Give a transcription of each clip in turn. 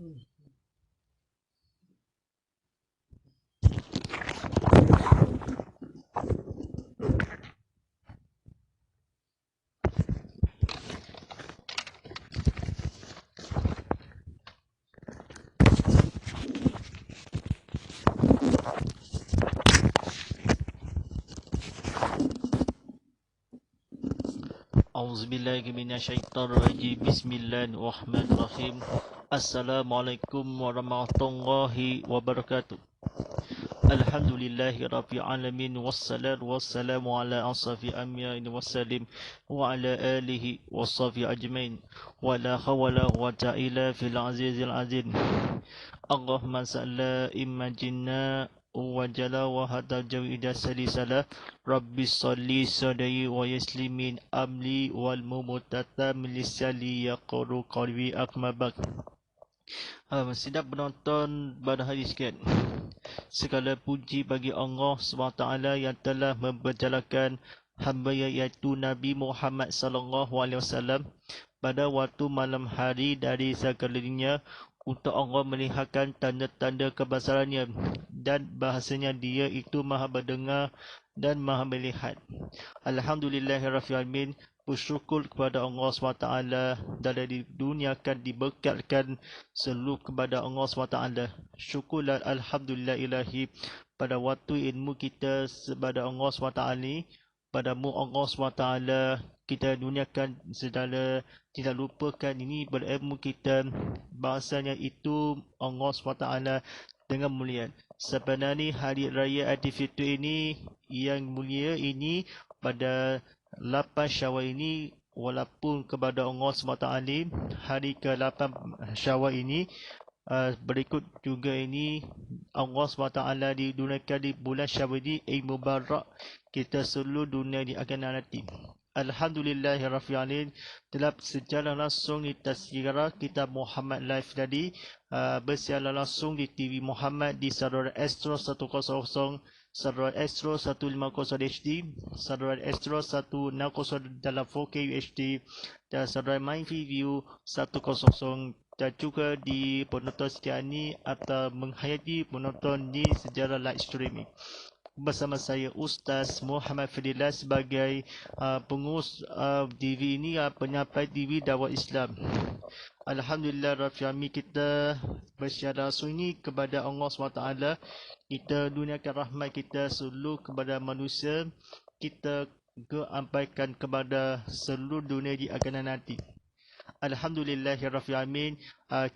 Auzubillahiminasyaitonirrajim. Bismillahirrahmanirrahim. Assalamualaikum warahmatullahi wabarakatuh. Alhamdulillahi rabbil alamin, wassalatu wassalamu ala ashafi anbiya'i wassalim wa ala alihi washabi ajmain. Wa la hawla wa la illa fil azizil azim. Allahumma salli imajinna wajala wa hada jawida salisala rabbi salli sadai wa yaslimin amli wal mumutata milisali yaqulu qalbi akmabak. Sedap penonton pada hari sekalian, segala puji bagi Allah SWT yang telah memperjalakan hamba iaitu Nabi Muhammad SAW pada waktu malam hari dari sekelilingnya untuk Allah melihatkan tanda-tanda kebesarannya dan bahasanya dia itu maha mendengar dan maha melihat. Alhamdulillahirrahmanirrahim. Bersyukur kepada Allah SWT dan diduniakan, diberkatkan seluruh kepada Allah SWT. Syukurlah Alhamdulillah ilahi pada waktu ilmu kita kepada Allah SWT ni, padamu Allah SWT kita duniakan segala, tidak lupakan ini berilmu kita bahasanya itu Allah SWT dengan mulia. Sebenarnya hari raya Aidilfitr ini yang mulia ini pada 8 Syawal ini, walaupun kepada Allah SWT hari ke-8 Syawal ini berikut juga ini Allah SWT diduniakan di bulan Syawal ini mubarak kita seluruh dunia di akan nanti. Alhamdulillahirrahmanirrahim. Telah sejalan langsung di Tazkirah Kitab Muhammad Live tadi, bersiaran langsung di TV Muhammad di saluran Astro 100, saluran Astro 150 HD, saluran Astro 160 dalam 4K UHD, dan saluran MyV View 100, dan juga di penonton sekian ini atau menghayati penonton di sejarah live streaming. Bersama saya Ustaz Muhammad Fadilah sebagai pengurus TV ini, penyampai TV Dakwah Islam. Alhamdulillah Rabbil Alamin, kita bersyukur langsung ini kepada Allah SWT. Kita duniakan rahmat kita seluruh kepada manusia, kita keampaikan kepada seluruh dunia di akan nanti. Alhamdulillahirrahmanirrahim.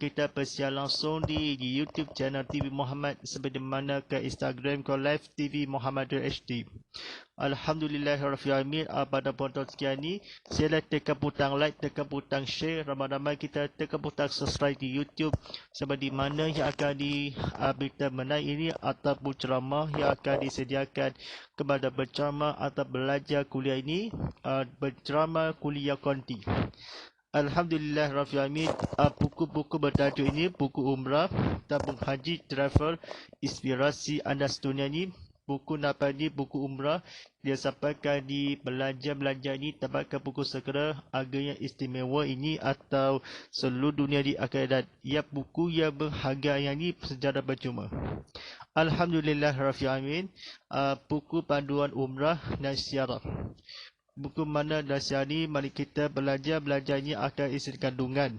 Kita bersiaran langsung di YouTube channel TV Muhammad, seperti mana ke Instagram ke Live TV Muhammad HD. Alhamdulillahirrahmanirrahim. Pada penonton sekian ni, sila tekan butang like, tekan butang share, ramai-ramai kita tekan butang subscribe di YouTube, seperti mana yang akan berita menaik ini ataupun ceramah yang akan disediakan kepada berceramah atau belajar kuliah ini, berceramah kuliah konti. Alhamdulillah Rabbil Alamin. Buku-buku bertajuk ini buku umrah, tabung haji, travel, inspirasi anda sedunia ini. Buku napa ni buku umrah, dia sampaikan di belanja-belanja ini dapatkan buku segera harganya istimewa ini atau seluruh dunia di akhirat. Ia buku yang berharga yang ini secara percuma. Alhamdulillah Rabbil Alamin. Buku panduan umrah dan ziarah. Buku mana dasar ni, mari kita belajarnya akan isi kandungan.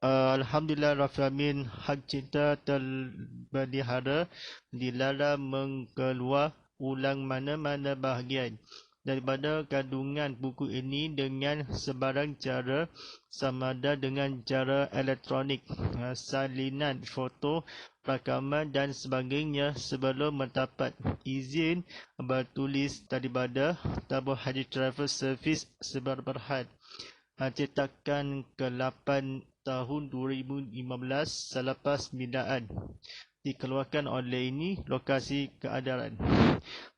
Alhamdulillah Rabbil Alamin. Hak cinta terpelihara, dilarang mengeluar ulang mana-mana bahagian daripada kandungan buku ini dengan sebarang cara, sama ada dengan cara elektronik, salinan foto, rakaman dan sebagainya, sebelum mendapat izin bertulis daripada tabung haji travel service seberhad. Cetakan ke-8 tahun 2015 selepas pembinaan, dikeluarkan oleh ini lokasi keadaran.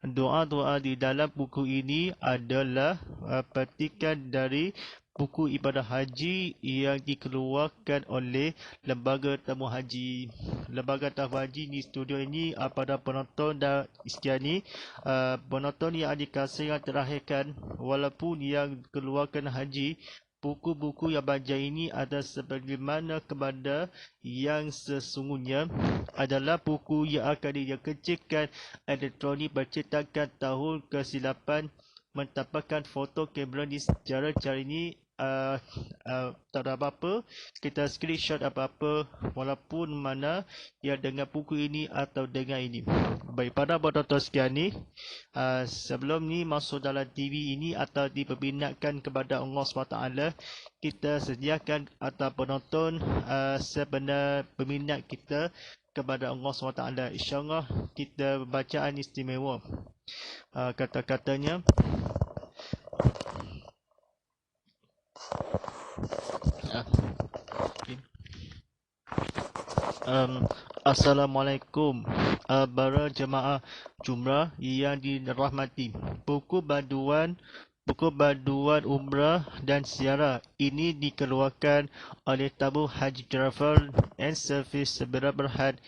Doa-doa di dalam buku ini adalah petikan dari buku ibadah haji yang dikeluarkan oleh Lembaga Tamu Haji. Lembaga Tamu Haji di studio ini, pada penonton dan sekian ni, penonton yang dikasih yang terakhirkan, walaupun yang keluarkan haji buku-buku yang baca ini ada sebagaimana kepada yang sesungguhnya adalah buku yang akan dikecilkan elektronik bercetakan tahun kesilapan mentapakkan foto kamera di cara ini tak ada apa-apa, kita screenshot apa-apa walaupun mana yang dengan buku ini atau dengan ini. Baik, pada penonton sekian ni, sebelum ni masuk dalam TV ini atau diperbinatkan kepada Allah SWT, kita sediakan atau penonton sebenar peminat kita kepada Allah SWT. InsyaAllah kita bacaan istimewa. Kata-katanya, Assalamualaikum para jemaah Jumrah yang dirahmati. Buku banduan umrah dan ziarah ini dikeluarkan oleh Tabung Haji Travel and Service Sabira Berhad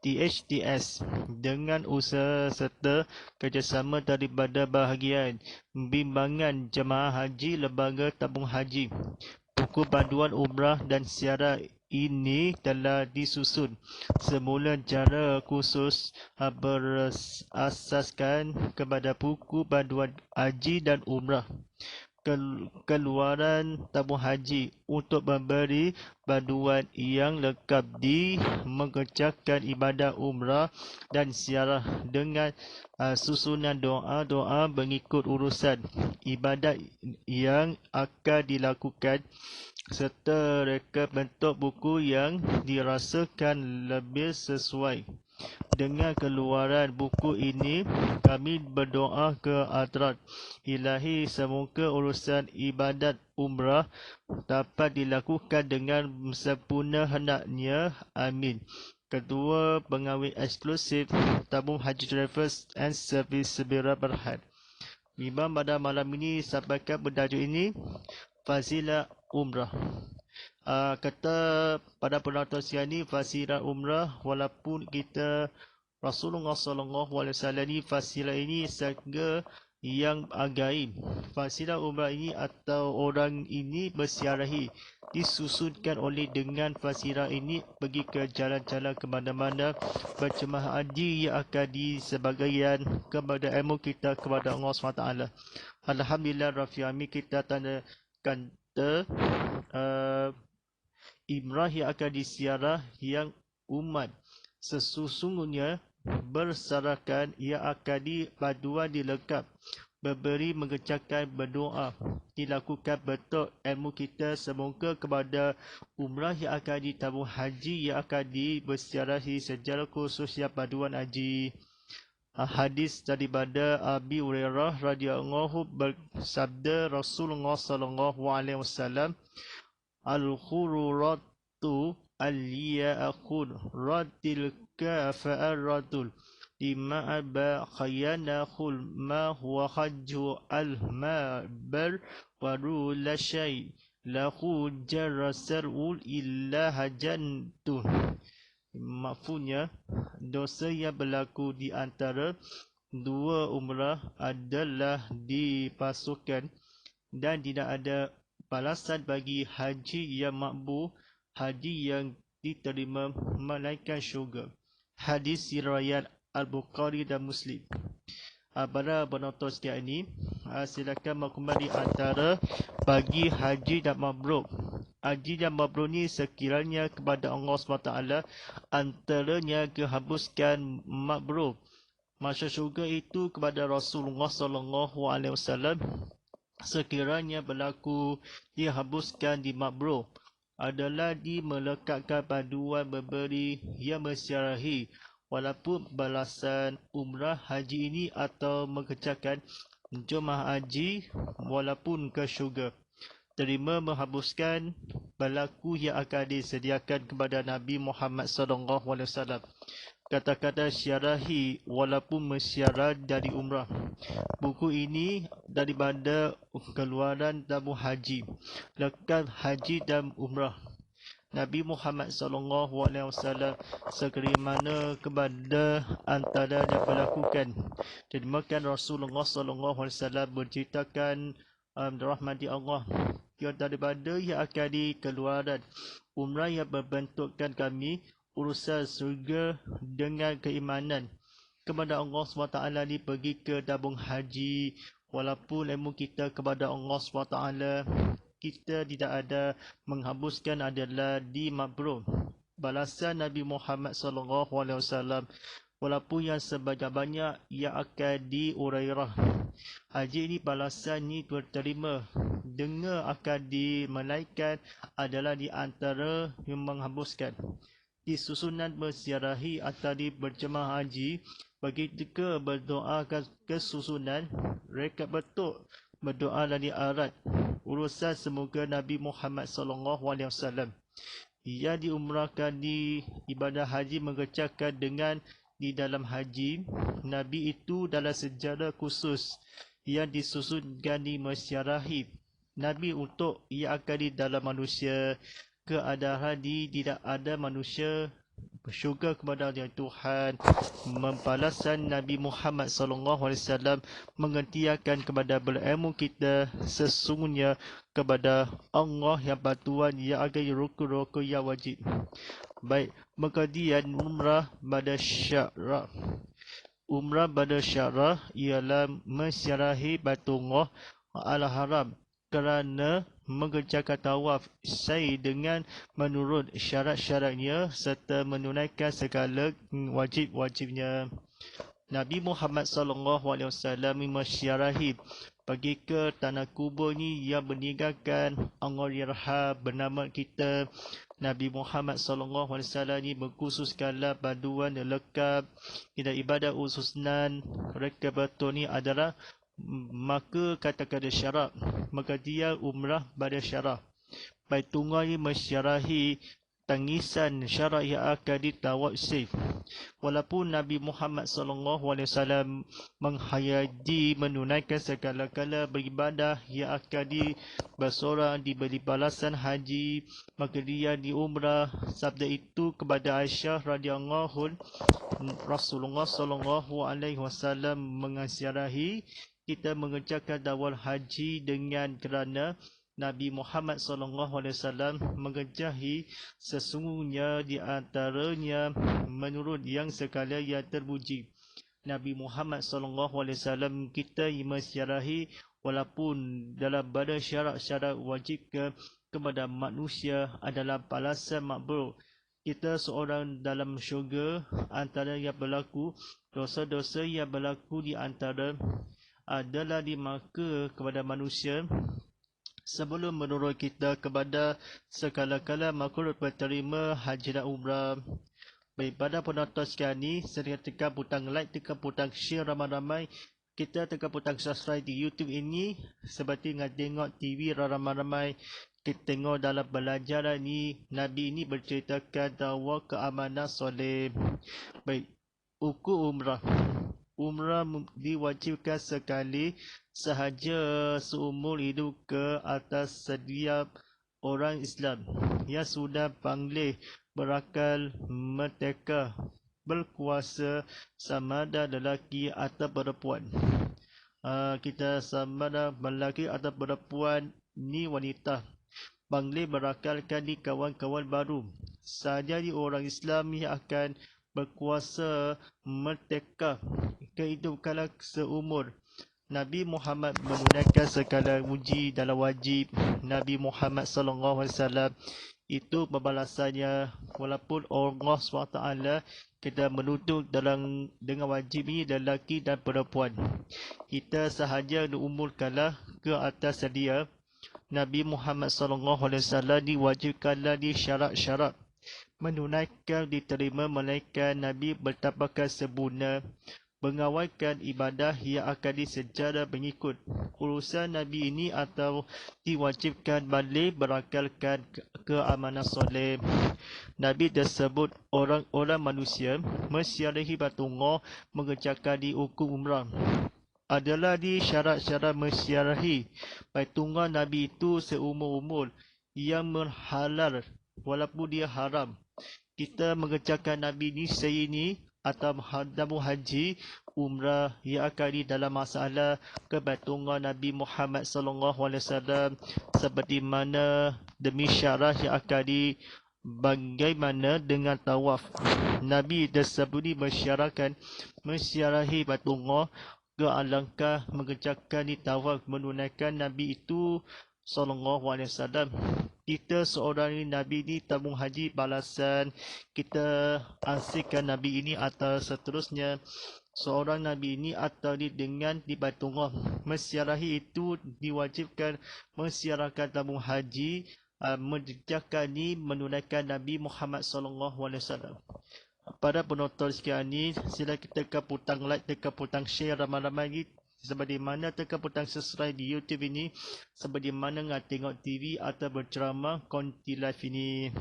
THTS dengan usaha serta kerjasama daripada bahagian Bimbangan Jemaah Haji Lembaga Tabung Haji. Buku panduan umrah dan ziarah ini telah disusun semula cara khusus berasaskan kepada buku panduan haji dan umrah keluaran tabung haji untuk memberi panduan yang lengkap di mengerjakan ibadah umrah dan ziarah dengan susunan doa-doa mengikut urusan ibadat yang akan dilakukan serta reka bentuk buku yang dirasakan lebih sesuai. Dengan keluaran buku ini, kami berdoa ke Hadrat Ilahi semoga urusan ibadat umrah dapat dilakukan dengan sempurna hendaknya. Amin. Ketua Pengawal Eksklusif Tabung Haji Travels and Service Sabira Berhad. Imam pada malam ini sampaikan bertajuk ini, Fazilah Umrah. Kata pada penonton siang ni, fasilah umrah, walaupun kita Rasulullah SAW ni fasilah ini sangat yang agaib. Fasilah umrah ini atau orang ini bersiarahi disusunkan oleh dengan fasilah ini pergi ke jalan-jalan ke mana-mana berjemaah haji yang akan disebagian kepada ilmu kita kepada Allah SWT. Alhamdulillah Rafi Amin, kita tandakan Imrah yang akan disiarah yang umat sesungguhnya bersarakan yang akan dipaduan dilengkap memberi mengerjakan berdoa dilakukan betul ilmu kita semoga kepada umrah yang akan ditabung haji yang akan dibersiarahi secara khusus yang paduan haji. Hadis daripada Abi Hurairah radhiyallahu bersabda Rasulullah SAW, Al-khururatu al-ya'akhud radil kafa'aratul lima aba khayanakhul ma huwa hajju al-mabar waru la syai lahu jarasarul illa hajantun. Maksudnya, dosa yang berlaku di antara dua umrah adalah dipasukan dan tidak ada balasan bagi haji yang makbul, haji yang diterima melainkan syurga. Hadis riwayat Al-Bukhari dan Muslim. Para penonton sekian ini, silakan maklumat di antara bagi haji dan mabrur. Haji dan mabrur ni sekiranya kepada Allah SWT antaranya kehapuskan mabrur. Masuk syurga itu kepada Rasulullah SAW. Sekiranya berlaku dihapuskan di mabrur adalah di melekatkan paduan memberi yang mensyarahi walaupun balasan umrah haji ini atau mengerjakan jemaah haji walaupun ke syurga. Terima menghapuskan berlaku yang akan disediakan kepada Nabi Muhammad SAW. Kata-kata syarahi walaupun mensyarah dari umrah. Buku ini daripada keluaran tabung haji, lekat haji dan umrah. Nabi Muhammad SAW sekiranya kepada antara yang berlakukan. Demikian Rasulullah SAW menceritakan rahmati Allah bahagian daripada yang akan dikeluaran. Umrah yang membentukkan kami urusan surga dengan keimanan kepada Allah SWT ni pergi ke tabung haji. Walaupun ilmu kita kepada Allah SWT, kita tidak ada menghapuskan adalah dimabrur. Balasan Nabi Muhammad SAW walaupun yang sebanyak-banyak yang akan diurairah. Haji ini balasan ni terima. Dengar akan dimenaikkan adalah di antara yang menghapuskan. Di susunan berziarahi atau di berjemaah haji, begitu berdoa ke susunan, mereka betul berdoa dari arat urusan semoga Nabi Muhammad SAW yang diumrahkan di ibadah haji mengerjakan dengan di dalam haji Nabi itu dalam sejarah khusus yang disusunkan di masyarahi Nabi untuk ia akan di dalam manusia keadaan tidak ada manusia bersyukur kepada Allah Tuhan. Membalasan Nabi Muhammad SAW mengertiakan kepada berilmu kita sesungguhnya kepada Allah yang batuan yang akan rukun-rukun yang wajib. Baik, kemudian umrah pada syarak. Umrah pada syarak ialah mensyarahi Baitullah Al-Haram kerana mengerjakan tawaf sa'i dengan menurut syarat-syaratnya serta menunaikan segala wajib-wajibnya. Nabi Muhammad SAW mensyarahi pergi ke tanah kubur ni yang meninggalkan Angariyah bernama kita. Nabi Muhammad SAW ni mengkhususkanlah panduan lekap tidak ibadah ususnan mereka betul ni adalah maka kata-kata syarak maka dia umrah pada syarak. Baitullah ni mensyarahi tangisan syarak yang akan ditawaf saif. Walaupun Nabi Muhammad SAW menghayati menunaikan segala-gala beribadah yang akan bersorang diberi balasan haji, maka dia di umrah. Sabda itu kepada Aisyah radhiyallahu Rasulullah SAW mengasyarahi kita mengerjakan dawal haji dengan kerana Nabi Muhammad SAW mengerjahi sesungguhnya di antaranya menurut yang sekalian yang terpuji. Nabi Muhammad SAW kita mensyarahi walaupun dalam pada syarat-syarat wajib kepada manusia adalah balasan makbul. Kita seorang dalam syurga antara yang berlaku dosa-dosa yang berlaku di antara adalah dimaka kepada manusia sebelum menurut kita kepada segala-gala makhluk berterima haji dan umrah. Baik, pada penonton sekalian ni, saya tekan butang like, tekan butang share ramai-ramai. Kita tekan butang subscribe di YouTube ini seperti dengan tengok TV ramai-ramai. Kita tengok dalam belajaran ni, Nabi ini berceritakan dakwah keamanan soleh. Baik, hukum umrah. Umrah diwajibkan sekali sahaja seumur hidup ke atas setiap orang Islam yang sudah balik berakal merdeka berkuasa sama ada lelaki atau perempuan. Kita sama ada lelaki atau perempuan ni wanita balik berakalkan di kawan-kawan baru. Sahaja di orang Islam yang akan berkuasa merdeka kehidupan seumur. Nabi Muhammad menunaikan segala uji dalam wajib. Nabi Muhammad SAW itu pembalasannya walaupun Allah SWT kita menuntut dengan wajib ini lelaki dan perempuan. Kita sahaja diumurkanlah ke atas dia. Nabi Muhammad SAW diwajibkanlah di syarat-syarat menunaikan diterima malaikat Nabi bertapakan sempurna mengawalkan ibadah yang akan secara mengikut urusan Nabi ini atau diwajibkan balik berakalkan keamanan soleh. Nabi tersebut orang-orang manusia mensyarahi Baitullah mengerjakan di hukum umrah adalah di syarat-syarat mensyarahi Baitullah. Nabi itu seumur-umur yang berhalal walaupun dia haram. Kita mengerjakan Nabi ni saya ini atau tabung haji umrah yang akan dalam masalah kebatungan Nabi Muhammad sallallahu alaihi wasallam, seperti mana demi syarah yang akan bagaimana dengan tawaf. Nabi tersebut mensyarahi Baitullah ke alangkah mengerjakan tawaf menunaikan Nabi itu sallallahu alaihi wasallam. Kita seorang Nabi ini tabung haji balasan kita asingkan Nabi ini atau seterusnya seorang Nabi ini atau dengan di Baitullah. Mensyarahi itu diwajibkan mensyarahkan tabung haji mengerjakan ini menunaikan Nabi Muhammad sallallahu alaihi wasallam. Para penonton sekalian ni, sila kita tekan butang like, tekan butang share ramai-ramai lagi. Seperti mana tekan butang subscribe di YouTube ini, seperti mana nak tengok TV atau berceramah konti live ini.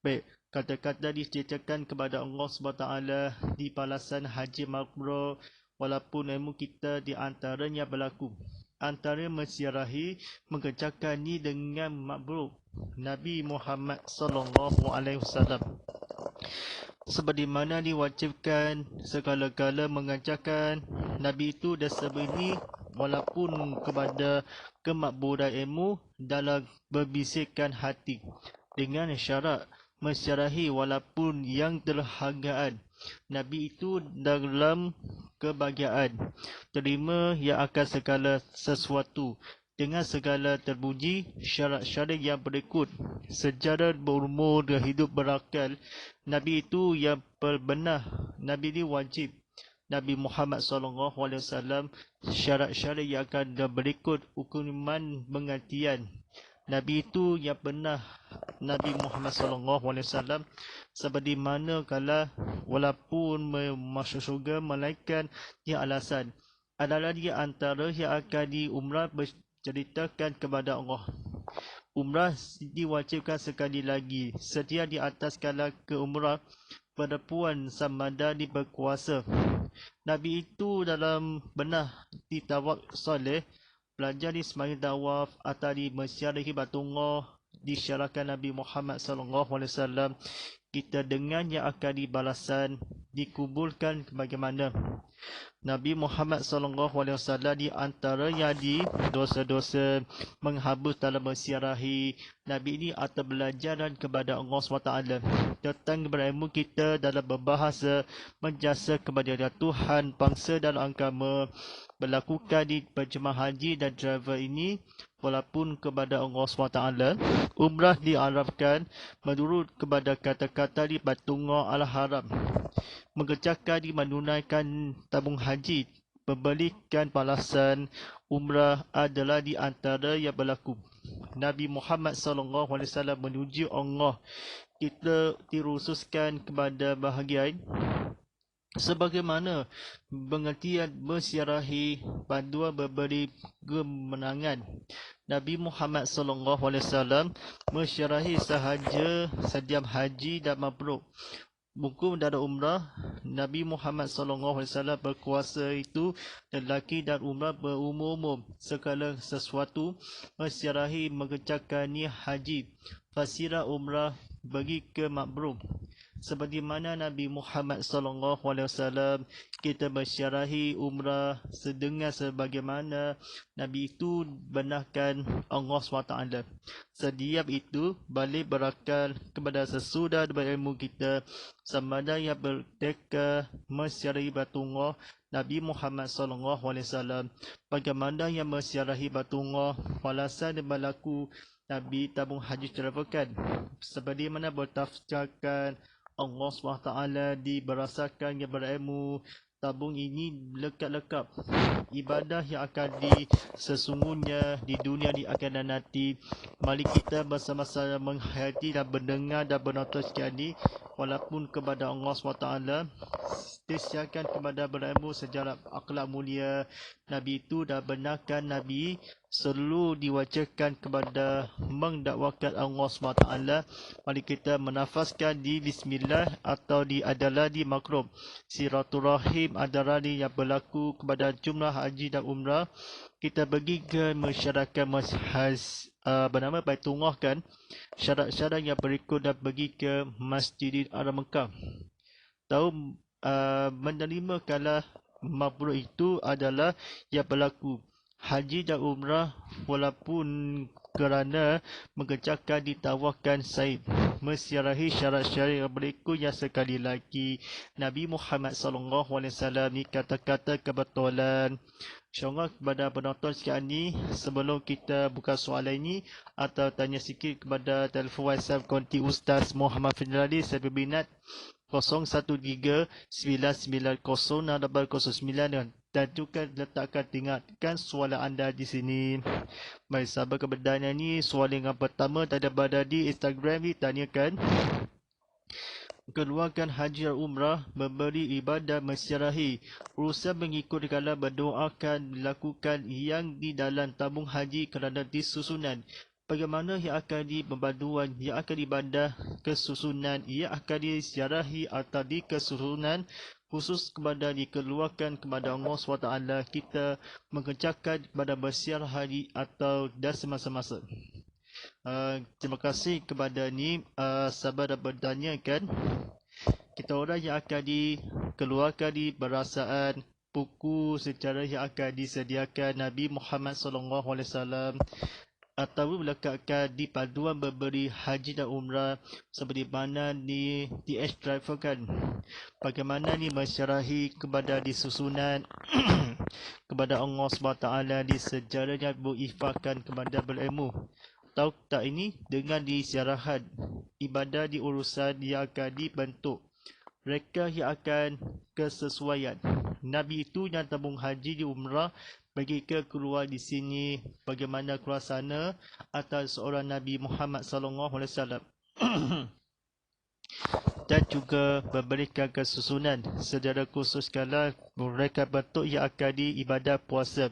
Baik, kata-kata diceritakan kepada Allah SWT di balasan haji mabrur, walaupun ilmu kita di antaranya berlaku. Antara mensyarahi mengerjakan ni dengan mabrur Nabi Muhammad sallallahu alaihi wasallam. Seperti mana diwajibkan segala-gala mengajarkan Nabi itu dasar ini walaupun kepada kemakburan ilmu dalam berbisikkan hati dengan syarat mensyarahi walaupun yang terhargaan Nabi itu dalam kebahagiaan terima yang akan segala sesuatu dengan segala terpuji syarat-syarat yang berikut. Sejarah berumur dan hidup berakal Nabi itu yang berbenah. Nabi ini wajib. Nabi Muhammad SAW syarat-syarat yang akan berikut hukuman pengantian. Nabi itu yang benar. Nabi Muhammad SAW seperti mana kalau walaupun masuk syurga melainkan yang alasan adalah di antara yang akan diumrah ceritakan kepada Allah. Umrah diwajibkan sekali lagi. Sedia di atas kala ke umrah perempuan samada di berkuasa. Nabi itu dalam benar di tawaf soleh, belajar di sembahyang tawaf atau di mensyarahi Baitullah disyarahkan Nabi Muhammad SAW. Kita dengan yang akan dibalasan dikubulkan bagaimana Nabi Muhammad SAW di antara yang di dosa-dosa menghabus dalam mensyarahi Nabi ini atau belajaran kepada Allah SWT tentang berilmu kita dalam berbahasa menjasa kepada Tuhan bangsa dalam agama berlakukan di berjemaah haji dan driver ini walaupun kepada Allah SWT. Umrah diarafkan menurut kepada kata-kata di Baitullah Al-Haram. Mengerjakan di menunaikan tabung haji, memberikan balasan umrah adalah di antara yang berlaku. Nabi Muhammad SAW menuju Allah. Kita dirususkan kepada bahagian sebagaimana pengertian mensyarahi panduan memberi kemenangan. Nabi Muhammad SAW mensyarahi sahaja sediam haji dan mabrur. Buku dan umrah Nabi Muhammad SAW berkuasa itu lelaki dan umrah berumum segala sesuatu mensyarahi mengerjakan haji fasirah umrah bagi ke mabrur. Seperti mana Nabi Muhammad SAW kita mensyarahi umrah sedengar sebagaimana Nabi itu benarkan Allah SWT. Setiap itu balik berakal kepada sesudah berilmu kita sama ada yang berteka mensyarahi Baitullah Nabi Muhammad SAW. Bagaimana yang mensyarahi Baitullah balasan yang berlaku Nabi tabung haji ceritakan. Seperti mana bertafsirkan Allah SWT diberasakan yang berilmu tabung ini lekat-lekat ibadah yang akan sesungguhnya di dunia di akan nanti. Mari kita bersama-sama menghayati dan mendengar dan menonton sekalian ini walaupun kepada Allah SWT disiarkan kepada berilmu sejarah akhlak mulia Nabi itu dan benarkan Nabi selalu diwajibkan kepada mendakwakan Allah SWT. Mari kita menafaskan di Bismillah atau di adalah di makrum. Silaturahim adalah yang berlaku kepada jumlah haji dan umrah. Kita pergi ke masyarakat bernama Baitullah kan. Syarat-syarat yang berikut dan pergi ke Masjidil Haram Mekah. Tahu menerima kalau mabrur itu adalah yang berlaku haji dan umrah walaupun kerana mengerjakan ditawarkan Said mesiarahi syarat-syarat yang berikut yang sekali lagi Nabi Muhammad SAW ni kata-kata kebetulan. InsyaAllah kepada penonton sekarang ni, sebelum kita buka soalan ini atau tanya sikit kepada telefon WhatsApp konti Ustaz Muhammad Fadlali, saya berminat 013-990-6809 dan juga letakkan tinggalkan soalan anda di sini. Baik, sahabat kebenaran ni, soalan yang pertama daripada di Instagram ni tanyakan, keluarkan haji dan umrah memberi ibadah mensyarahi urusan mengikut kala berdoa akan dilakukan yang di dalam tabung haji kerana disusunan. Bagaimana yang akan dibanduan, yang akan ibadah kesusunan, yang akan disiarahi atau di kesusunan khusus kepada dikeluarkan kepada Allah SWT, kita mengerjakan kepada bersiarah haji atau dan semasa-masa. Terima kasih kepada ni sahabat dan bertanya kan, kita orang yang akan dikeluarkan di berasaan buku sejarah yang akan disediakan Nabi Muhammad SAW atau melekatkan di paduan memberi haji dan umrah seperti mana ni di-extraverkan bagaimana ni mensyarahi kepada disusunan kepada Allah SWT di sejarahnya berifakan kepada berilmu. Tahu tak ini dengan disiarahan ibadah di urusan yang akan dibentuk mereka yang akan kesesuaian. Nabi itu yang tabung haji di umrah bagi ke keluar di sini bagaimana keluar sana atas seorang Nabi Muhammad SAW dan juga memberikan kesusunan secara khusus kala mereka bentuk yang akan diibadah puasa.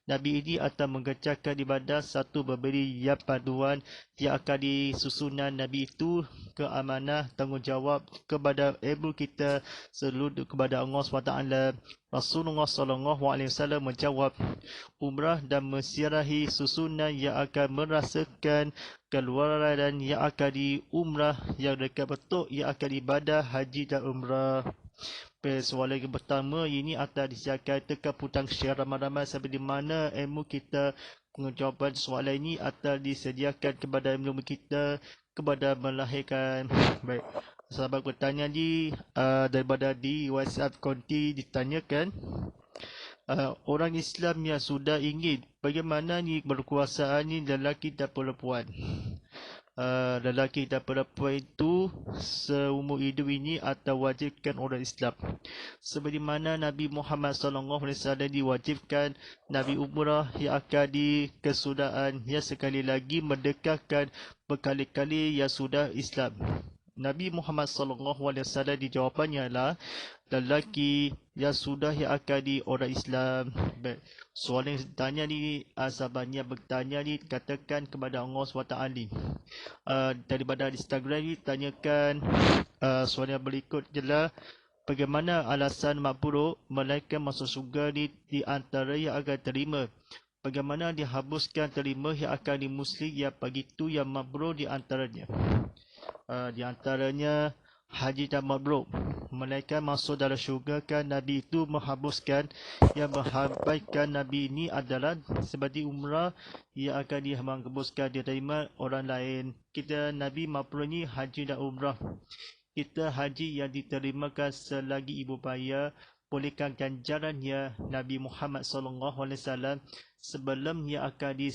Nabi ini akan mengerjakan ibadah satu memberi yang panduan yang akan disusunan Nabi itu keamanah tanggungjawab kepada ilmu kita seluruh kepada Allah SWT. Rasulullah SAW menjawab, umrah dan mensiarahi susunan yang akan merasakan keluaran yang akan di umrah yang dekat betul yang akan ibadah haji dan umrah. Soalan yang pertama ini akan disiapkan tekan putang share ramai-ramai sampai di mana ilmu kita jawapan soalan ini akan disediakan kepada ilmu kita kepada melahirkan. Baik, sahabat bertanya daripada di WhatsApp konti ditanyakan, orang Islam yang sudah ingin bagaimana ni berkuasaan ni lelaki dan perempuan. Lelaki dan perempuan itu seumur hidup ini atau wajibkan orang Islam. Seperti mana Nabi Muhammad SAW diwajibkan Nabi umrah yang akan di kesudahan yang sekali lagi mendekatkan berkali-kali yang sudah Islam. Nabi Muhammad SAW di jawapannya adalah lelaki yang sudah yang akan di orang Islam. Soalan yang ditanya ni, sahabatnya bertanya ni katakan kepada Allah SWT. Daripada Instagram ni tanyakan soalan yang berikut jelah, bagaimana alasan makburuk melainkan masuk syurga ni di antara yang akan terima. Bagaimana dihabiskan terima yang akan dimuslim yang pagi tu yang makburuk di antaranya. Di antaranya haji dan mabrur. Malaikat masuk dalam syurga kan Nabi itu menghabiskan yang menghabiskan Nabi ini adalah seperti umrah yang akan dihembuskan diterima orang lain. Kita Nabi mabrur ni haji dan umrah. Kita haji yang diterimakan selagi ibu baya bolehkan ganjarannya Nabi Muhammad SAW sebelum yang akan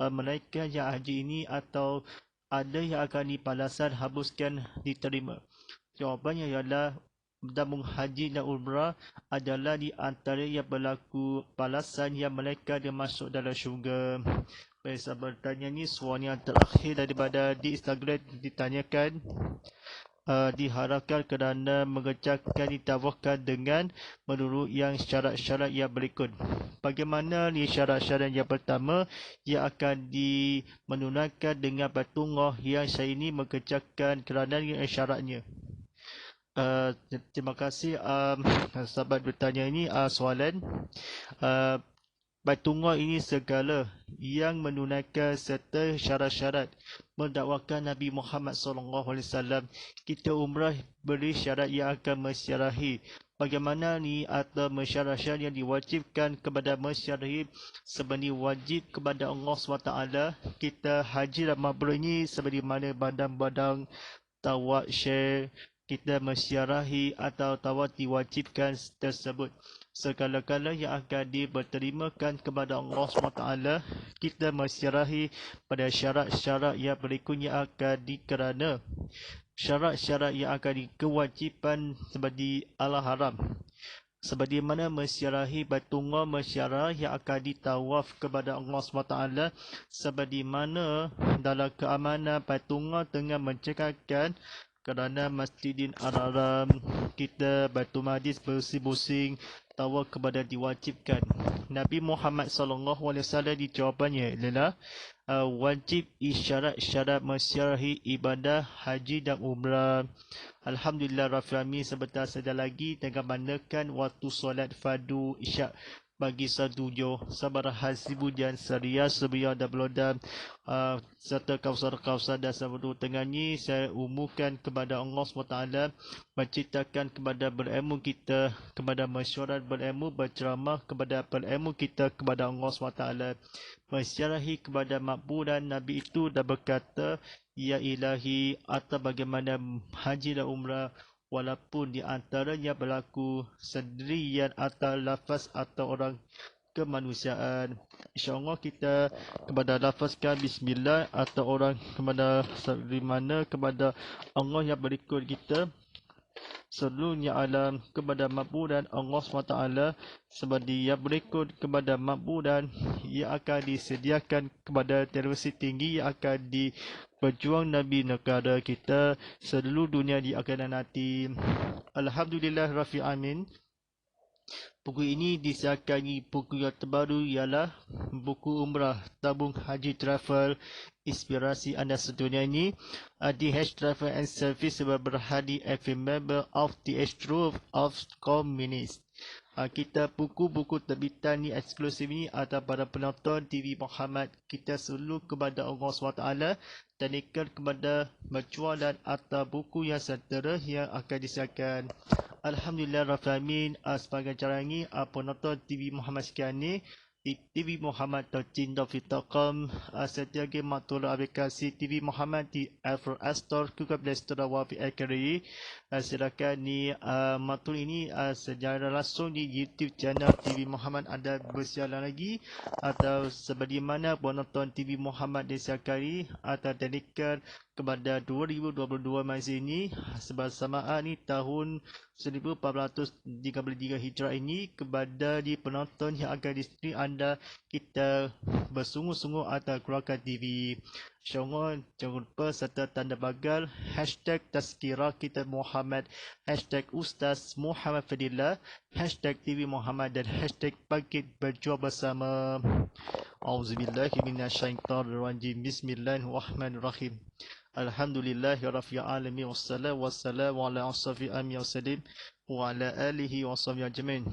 malaikat yang haji ini atau ada yang akan dipalasan habiskan diterima. Jawapannya ialah tabung haji dan umrah adalah di antara yang berlaku balasan yang mereka dia masuk dalam syurga. Baik, sahabat bertanya ni soalan yang terakhir daripada di Instagram ditanyakan, diharapkan kerana mengerjakan ditawarkan dengan menurut yang syarat-syarat yang berikut. Bagaimana ni syarat-syarat yang pertama yang akan dimenunaikan dengan Baitullah yang saya ini mengerjakan kerana syaratnya. Terima kasih sahabat bertanya ini soalan. Bertunggal ini segala yang menunaikan serta syarat-syarat mendakwakan Nabi Muhammad SAW. Kita umrah beri syarat yang akan mensyarahi bagaimana ni atau syarat-syarat yang diwajibkan kepada mensyarahi sebenarnya wajib kepada Allah SWT. Kita haji dan mabrur ini seperti mana badang-badang tawak syekh kita mensyarahi atau tawaf diwajibkan tersebut. Segala-gala yang akan diberterimakan kepada Allah SWT, kita mensyarahi pada syarat-syarat yang berikutnya akan dikerana syarat-syarat yang akan kewajipan seperti al-haram. Seperti mana mensyarahi Baitullah mensyarah yang akan ditawaf kepada Allah SWT, seperti mana dalam keamanan Baitullah dengan mencegahkan kerana Masjidil Haram kita Baitul Maqdis bersih-bersih tawaf kepada diwajibkan. Nabi Muhammad SAW di jawapannya adalah wajib isyarat-syarat mensyarahi ibadah haji dan umrah. Alhamdulillah Rabbil Alamin, sebentar saja lagi dengan manakan waktu solat fardu isyak bagi 1:07 sabar hasibu dan serias sebiar dan belodam serta kausar dan sabdu tengah ni saya umumkan kepada Allah SWT menciptakan kepada berilmu kita, kepada masyarakat berilmu berceramah kepada berilmu kita kepada Allah SWT, mensyarahi kepada makburan Nabi itu dan berkata, ya ilahi, atau bagaimana haji dan umrah walaupun di antaranya berlaku sendirian atau lafaz atau orang kemanusiaan. InsyaAllah kita kepada lafazkan bismillah atau orang kepada di mana kepada Allah yang berikut kita seluruhnya alam kepada makbudan Allah SWT seperti yang berikut kepada makbudan yang akan disediakan kepada terasi tinggi yang akan berjuang Nabi negara kita seluruh dunia di akhirat nanti. Alhamdulillah Rabbil Alamin. Buku ini disiarkan buku yang terbaru ialah buku umrah tabung haji travel inspirasi anda sedunia ini. DH Travel and Service berhadi every member of the Group of Communists. Kita buku-buku terbitan ni eksklusif ni ada pada penonton TV Muhammad kita selalu kepada Allah SWT dan ikan kepada penjualan atau buku yang setara yang akan disiarkan. Alhamdulillah Rabbil Alamin, sebagai cara ini penonton TV Muhammad sekian ni di TV Muhammad.com setiap maktul aplikasi TV Muhammad di Apple Store, Google Play Store, Wafi Akari. Silakan ni maktul ini secara langsung di YouTube channel TV Muhammad anda bersiaran lagi atau sebagaimana penonton TV Muhammad disiarkan atau dedikan kepada 2022 masa ini bersamaan ni tahun 1433 Hijrah ini kepada di penonton yang akan di sini anda kita bersungguh-sungguh atau keluarkan TV. InsyaAllah jangan lupa serta tanda bagal hashtag Tazkirah Kitab Muhammad, hashtag Ustaz Muhammad Fadillah, hashtag TV Muhammad dan hashtag Bangkit Berjuang Bersama. Auzubillahiminasyaitanirrajim. Bismillahirrahmanirrahim. Alhamdulillahirabbil alamin wassalatu wassalamu ala asyrafil anbiya'i wassalim wa ala alihi washabihi ajmain.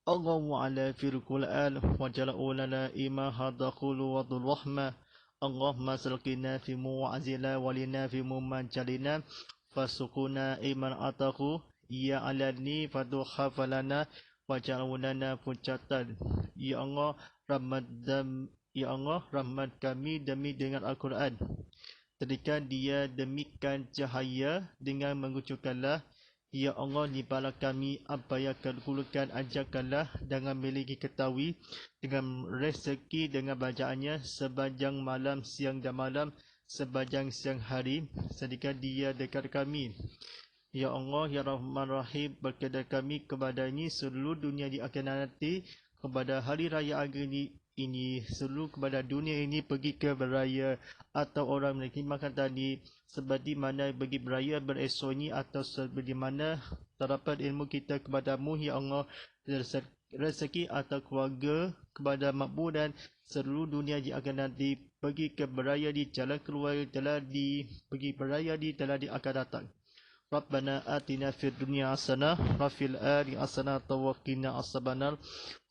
Allahumma ala fil Qur'an wa jala'u lana ima hadaqulu wa dhul rahmah. Allahumma salqina fi mu'azila walina fi mumanjalina fasukuna iman ataku ya alani fadu khafalana wa ja'aluna puncatan. Ya Allah rahmat kami demi dengan Al-Quran. Jadikan dia demikian cahaya dengan mengucapkanlah. Ya Allah, nibalah kami apa yang kau-Qur'an ajarkanlah dengan memiliki ketahui dengan rezeki dengan bacaannya sepanjang malam, siang dan malam, sepanjang siang hari. Jadikan dia dekat kami. Ya Allah, Ya Rahman Rahim, berkenan kami kepadanya seluruh dunia di akhirat nanti, kepada hari raya agama ini seluruh kepada dunia ini pergi ke beraya atau orang memiliki makan tadi seperti mana pergi beraya beresok ini atau seperti mana terdapat ilmu kita kepadamu ya Allah, rezeki atau keluarga kepada makbul dan seluruh dunia yang akan nanti pergi ke beraya di jalan keluar telah di pergi beraya di telah di akan datang. Rabbana atina fid dunya hasanah wa fil akhirati hasanah wa qina adzabannar.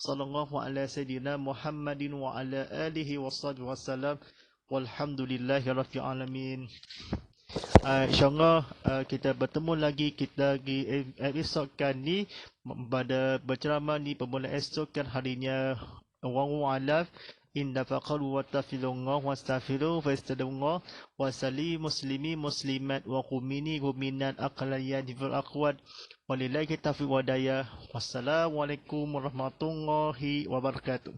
Sallallahu ala sayyidina Muhammadin wa ala alihi washabbihi wasallam. Walhamdulillahi rabbil alamin. InsyaAllah kita bertemu lagi kita di episod kali ni pada berceramah ni permulaan esok kan harinya Allahu a'lam. Inna faqalu wa tafilullah wa astaghfiru fa istadullah wa sali muslimi muslimat wa qumini guminat aqlayan fil aqwad walillahi taufiq wa daya. Wassalamualaikum warahmatullahi wabarakatuh.